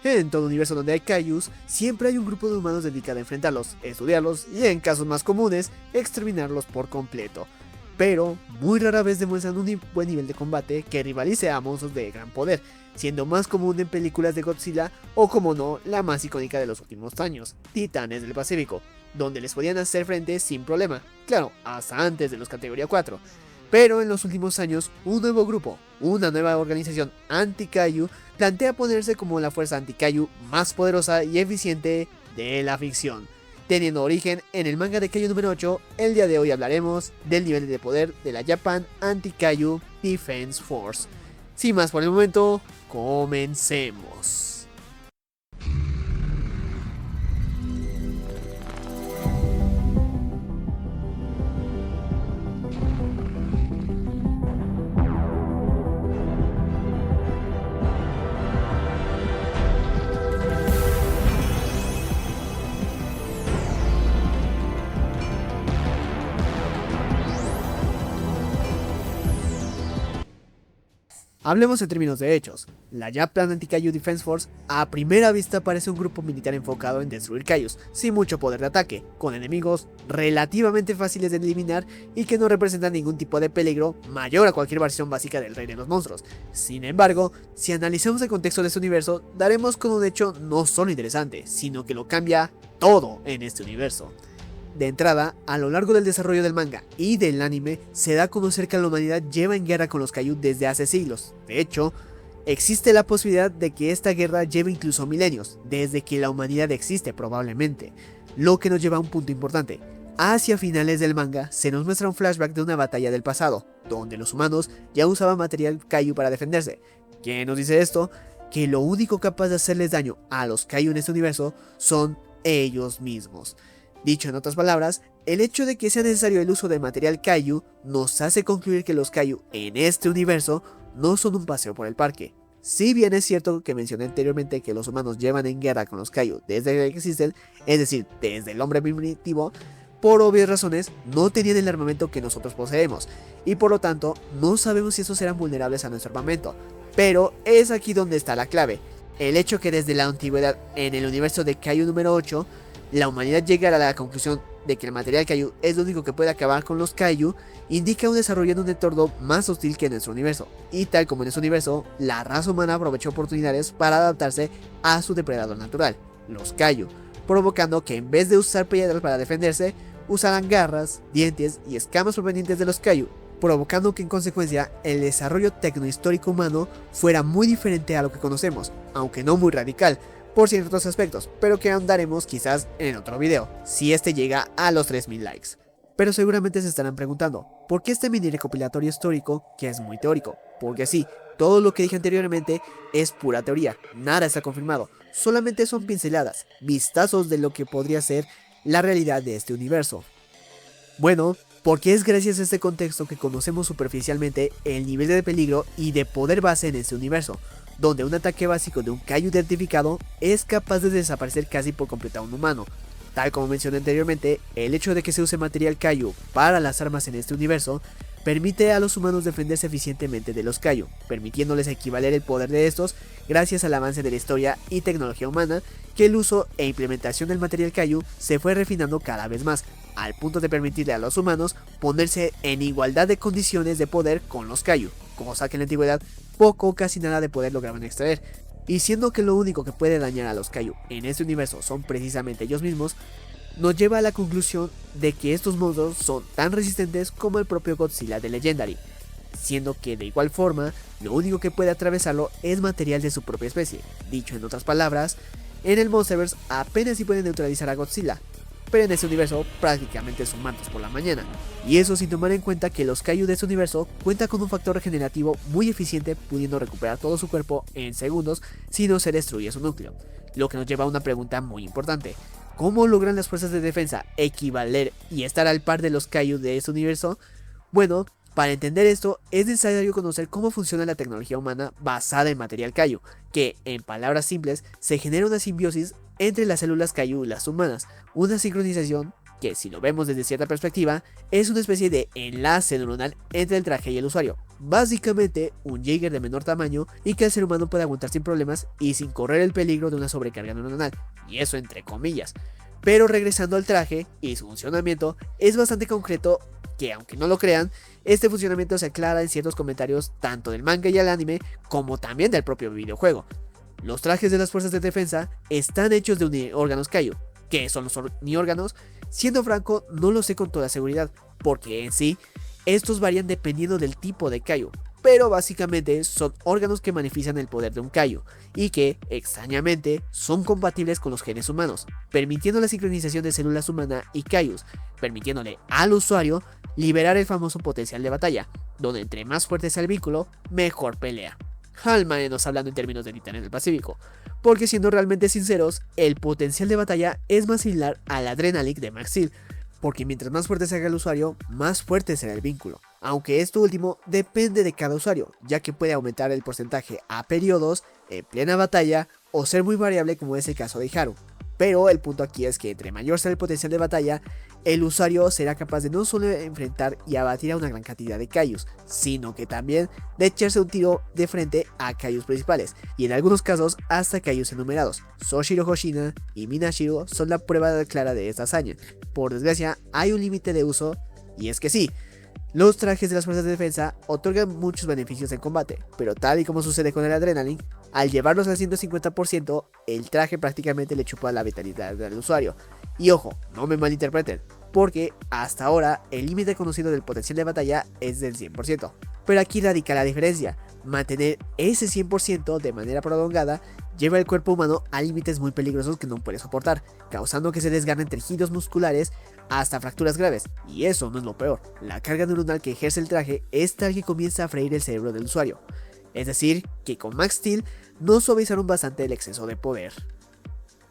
En todo universo donde hay Kaijus, siempre hay un grupo de humanos dedicado a enfrentarlos, estudiarlos y, en casos más comunes, exterminarlos por completo. Pero muy rara vez demuestran un buen nivel de combate que rivalice a monstruos de gran poder, siendo más común en películas de Godzilla o, como no, la más icónica de los últimos años, Titanes del Pacífico, donde les podían hacer frente sin problema, claro, hasta antes de los categoría 4. Pero en los últimos años, un nuevo grupo, una nueva organización anti-Kaiju, plantea ponerse como la fuerza anti-Kaiju más poderosa y eficiente de la ficción. Teniendo origen en el manga de Kaiju número 8, el día de hoy hablaremos del nivel de poder de la Japan Anti-Kaiju Defense Force. Sin más por el momento, comencemos. Hablemos en términos de hechos. La Japan Anti-Kaiju Defense Force a primera vista parece un grupo militar enfocado en destruir Kaijus, sin mucho poder de ataque, con enemigos relativamente fáciles de eliminar y que no representan ningún tipo de peligro mayor a cualquier versión básica del Rey de los Monstruos. Sin embargo, si analizamos el contexto de este universo, daremos con un hecho no solo interesante, sino que lo cambia todo en este universo. De entrada, a lo largo del desarrollo del manga y del anime, se da a conocer que la humanidad lleva en guerra con los Kaiju desde hace siglos. De hecho, existe la posibilidad de que esta guerra lleve incluso milenios, desde que la humanidad existe probablemente. Lo que nos lleva a un punto importante. Hacia finales del manga, se nos muestra un flashback de una batalla del pasado, donde los humanos ya usaban material Kaiju para defenderse. ¿Qué nos dice esto? Que lo único capaz de hacerles daño a los Kaiju en este universo son ellos mismos. Dicho en otras palabras, el hecho de que sea necesario el uso de material Kaiju nos hace concluir que los Kaiju en este universo no son un paseo por el parque. Si bien es cierto que mencioné anteriormente que los humanos llevan en guerra con los Kaiju desde que existen, es decir, desde el hombre primitivo, por obvias razones no tenían el armamento que nosotros poseemos, y por lo tanto no sabemos si estos eran vulnerables a nuestro armamento. Pero es aquí donde está la clave, el hecho que desde la antigüedad en el universo de Kaiju número 8, la humanidad llegara a la conclusión de que el material Kaiju es lo único que puede acabar con los Kaiju, indica un desarrollo en un entorno más hostil que en nuestro universo, y tal como en este universo, la raza humana aprovechó oportunidades para adaptarse a su depredador natural, los Kaiju, provocando que en vez de usar piedras para defenderse, usaran garras, dientes y escamas provenientes de los Kaiju, provocando que en consecuencia el desarrollo tecnohistórico humano fuera muy diferente a lo que conocemos, aunque no muy radical, por ciertos aspectos, pero que ahondaremos quizás en otro video, si este llega a los 3000 likes. Pero seguramente se estarán preguntando, ¿por qué este mini recopilatorio histórico que es muy teórico? Porque sí, todo lo que dije anteriormente es pura teoría, nada está confirmado, solamente son pinceladas, vistazos de lo que podría ser la realidad de este universo. Bueno, porque es gracias a este contexto que conocemos superficialmente el nivel de peligro y de poder base en este universo, donde un ataque básico de un Kaiju identificado es capaz de desaparecer casi por completo a un humano. Tal como mencioné anteriormente, el hecho de que se use material Kaiju para las armas en este universo permite a los humanos defenderse eficientemente de los Kaiju, permitiéndoles equivaler el poder de estos gracias al avance de la historia y tecnología humana, que el uso e implementación del material Kaiju se fue refinando cada vez más, al punto de permitirle a los humanos ponerse en igualdad de condiciones de poder con los Kaiju, cosa que en la antigüedad poco o casi nada de poder lograban extraer, y siendo que lo único que puede dañar a los Kaiju en este universo son precisamente ellos mismos, nos lleva a la conclusión de que estos monstruos son tan resistentes como el propio Godzilla de Legendary, siendo que de igual forma, lo único que puede atravesarlo es material de su propia especie. Dicho en otras palabras, en el Monsterverse apenas si pueden neutralizar a Godzilla, pero en este universo prácticamente son mantos por la mañana, y eso sin tomar en cuenta que los Kaiju de este universo cuentan con un factor regenerativo muy eficiente, pudiendo recuperar todo su cuerpo en segundos si no se destruye su núcleo, lo que nos lleva a una pregunta muy importante: ¿cómo logran las fuerzas de defensa equivaler y estar al par de los Kaiju de este universo? Bueno, para entender esto es necesario conocer cómo funciona la tecnología humana basada en material Kaiju, que en palabras simples se genera una simbiosis entre las células Kaiju y las humanas, una sincronización que, si lo vemos desde cierta perspectiva, es una especie de enlace neuronal entre el traje y el usuario, básicamente un Jaeger de menor tamaño y que el ser humano puede aguantar sin problemas y sin correr el peligro de una sobrecarga neuronal, y eso entre comillas. Pero regresando al traje y su funcionamiento, es bastante concreto que, aunque no lo crean, este funcionamiento se aclara en ciertos comentarios tanto del manga y el anime como también del propio videojuego. Los trajes de las fuerzas de defensa están hechos de uniórganos Kaiju. ¿Qué son los uniórganos? Siendo franco, no lo sé con toda seguridad, porque en sí, estos varían dependiendo del tipo de Kaiju, pero básicamente son órganos que manifiestan el poder de un Kaiju, y que, extrañamente, son compatibles con los genes humanos, permitiendo la sincronización de células humanas y Kaijus, permitiéndole al usuario liberar el famoso potencial de batalla, donde entre más fuerte sea el vínculo, mejor pelea. Al menos hablando en términos de Titanes del Pacífico, porque siendo realmente sinceros, el potencial de batalla es más similar al Adrenaline de Max Steel, porque mientras más fuerte se haga el usuario, más fuerte será el vínculo, aunque esto último depende de cada usuario, ya que puede aumentar el porcentaje a periodos, en plena batalla, o ser muy variable como es el caso de Haru. Pero el punto aquí es que entre mayor sea el potencial de batalla, el usuario será capaz de no solo enfrentar y abatir a una gran cantidad de Kaijus, sino que también de echarse un tiro de frente a Kaijus principales, y en algunos casos hasta Kaijus enumerados. Soshiro Hoshina y Minashiro son la prueba clara de esta hazaña. Por desgracia, hay un límite de uso, y es que sí, los trajes de las fuerzas de defensa otorgan muchos beneficios en combate, pero tal y como sucede con el Adrenaline, al llevarlos al 150%, el traje prácticamente le chupa la vitalidad al usuario. Y ojo, no me malinterpreten, porque hasta ahora el límite conocido del potencial de batalla es del 100%. Pero aquí radica la diferencia: mantener ese 100% de manera prolongada lleva el cuerpo humano a límites muy peligrosos que no puede soportar, causando que se desgarren tejidos musculares hasta fracturas graves. Y eso no es lo peor, la carga neuronal que ejerce el traje es tal que comienza a freír el cerebro del usuario. Es decir, que con Max Steel no suavizaron bastante el exceso de poder.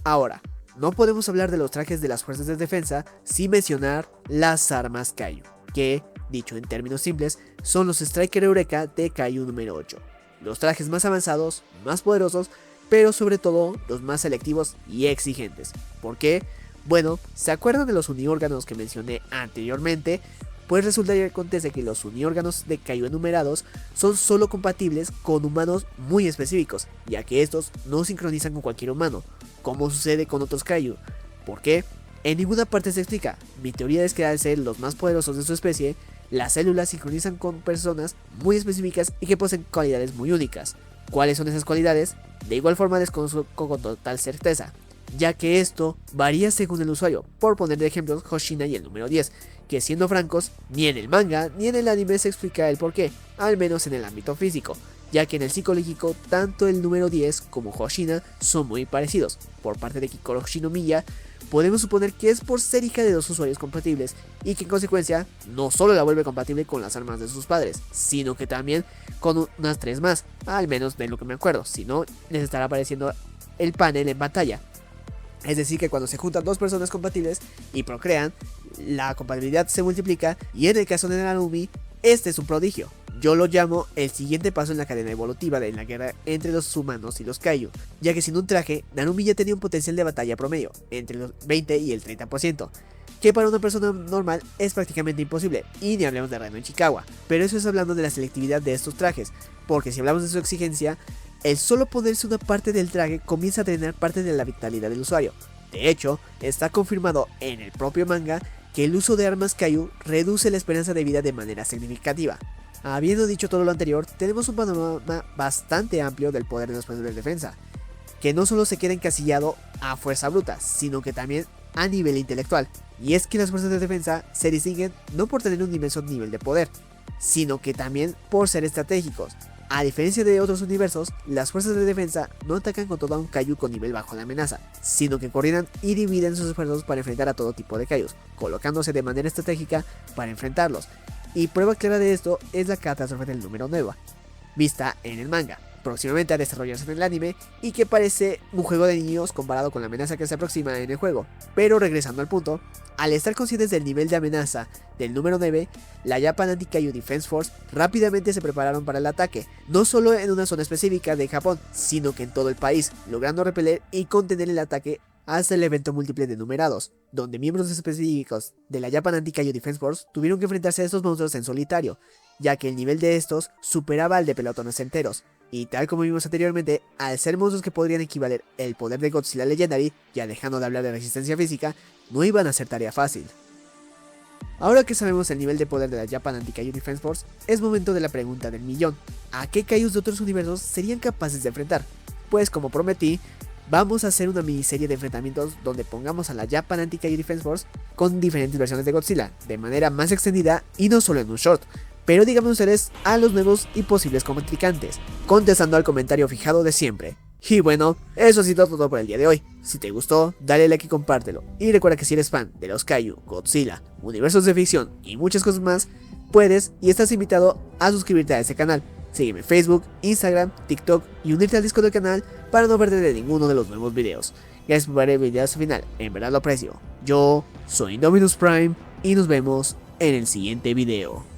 Ahora, no podemos hablar de los trajes de las fuerzas de defensa sin mencionar las armas Kaiju, que, dicho en términos simples, son los Striker Eureka de Kaiju número 8. Los trajes más avanzados, más poderosos, pero sobre todo los más selectivos y exigentes. ¿Por qué? Bueno, ¿se acuerdan de los uniórganos que mencioné anteriormente? Pues resulta y acontece que los uniórganos de Kaiju enumerados son solo compatibles con humanos muy específicos, ya que estos no sincronizan con cualquier humano, como sucede con otros Kaiju. ¿Por qué? En ninguna parte se explica. Mi teoría es que al ser los más poderosos de su especie, las células sincronizan con personas muy específicas y que poseen cualidades muy únicas. ¿Cuáles son esas cualidades? De igual forma desconozco con total certeza, ya que esto varía según el usuario. Por poner de ejemplos, Hoshina y el número 10, que siendo francos, ni en el manga ni en el anime se explica el porqué, al menos en el ámbito físico, ya que en el psicológico tanto el número 10 como Hoshina son muy parecidos. Por parte de Kikoro Shinomiya, podemos suponer que es por ser hija de dos usuarios compatibles y que en consecuencia no solo la vuelve compatible con las armas de sus padres, sino que también con unas 3 más, al menos de lo que me acuerdo, si no les estará apareciendo el panel en pantalla. Es decir, que cuando se juntan dos personas compatibles y procrean, la compatibilidad se multiplica, y en el caso de Narumi, este es un prodigio. Yo lo llamo el siguiente paso en la cadena evolutiva de la guerra entre los humanos y los Kaiju, ya que sin un traje, Narumi ya tenía un potencial de batalla promedio, entre los 20 y el 30%, que para una persona normal es prácticamente imposible, y ni hablemos de Reno en Chikawa. Pero eso es hablando de la selectividad de estos trajes, porque si hablamos de su exigencia, el solo ponerse una parte del traje comienza a drenar parte de la vitalidad del usuario. De hecho, está confirmado en el propio manga que el uso de armas Kaiju reduce la esperanza de vida de manera significativa. Habiendo dicho todo lo anterior, tenemos un panorama bastante amplio del poder de los fuerzas de defensa, que no solo se queda encasillado a fuerza bruta, sino que también a nivel intelectual. Y es que las fuerzas de defensa se distinguen no por tener un inmenso nivel de poder, sino que también por ser estratégicos. A diferencia de otros universos, las fuerzas de defensa no atacan con todo un Kaiju con nivel bajo de amenaza, sino que coordinan y dividen sus esfuerzos para enfrentar a todo tipo de Kaijus, colocándose de manera estratégica para enfrentarlos. Y prueba clara de esto es la catástrofe del número 9, vista en el manga, próximamente a desarrollarse en el anime, y que parece un juego de niños comparado con la amenaza que se aproxima en el juego. Pero regresando al punto, al estar conscientes del nivel de amenaza del número 9, la Japan Anti-Kaiju Defense Force rápidamente se prepararon para el ataque, no solo en una zona específica de Japón, sino que en todo el país, logrando repeler y contener el ataque hasta el evento múltiple de numerados, donde miembros específicos de la Japan Anti-Kaiju Defense Force tuvieron que enfrentarse a estos monstruos en solitario, ya que el nivel de estos superaba al de pelotones enteros, y tal como vimos anteriormente, al ser monstruos que podrían equivaler el poder de Godzilla Legendary, ya dejando de hablar de resistencia física, no iban a ser tarea fácil. Ahora que sabemos el nivel de poder de la Japan Anti-Kaiju Defense Force, es momento de la pregunta del millón: ¿a qué Kaijus de otros universos serían capaces de enfrentar? Pues como prometí, vamos a hacer una miniserie de enfrentamientos donde pongamos a la Japan Anti-Kaiju Defense Force con diferentes versiones de Godzilla, de manera más extendida y no solo en un short, pero díganme ustedes a los nuevos y posibles contrincantes, contestando al comentario fijado de siempre. Y bueno, eso ha sido todo por el día de hoy. Si te gustó, dale like y compártelo. Y recuerda que si eres fan de los Kaiju, Godzilla, universos de ficción y muchas cosas más, puedes y estás invitado a suscribirte a este canal. Sígueme en Facebook, Instagram, TikTok y unirte al Discord del canal para no perderte ninguno de los nuevos videos. Gracias por ver el video hasta el final, en verdad lo aprecio. Yo soy Indominus Prime y nos vemos en el siguiente video.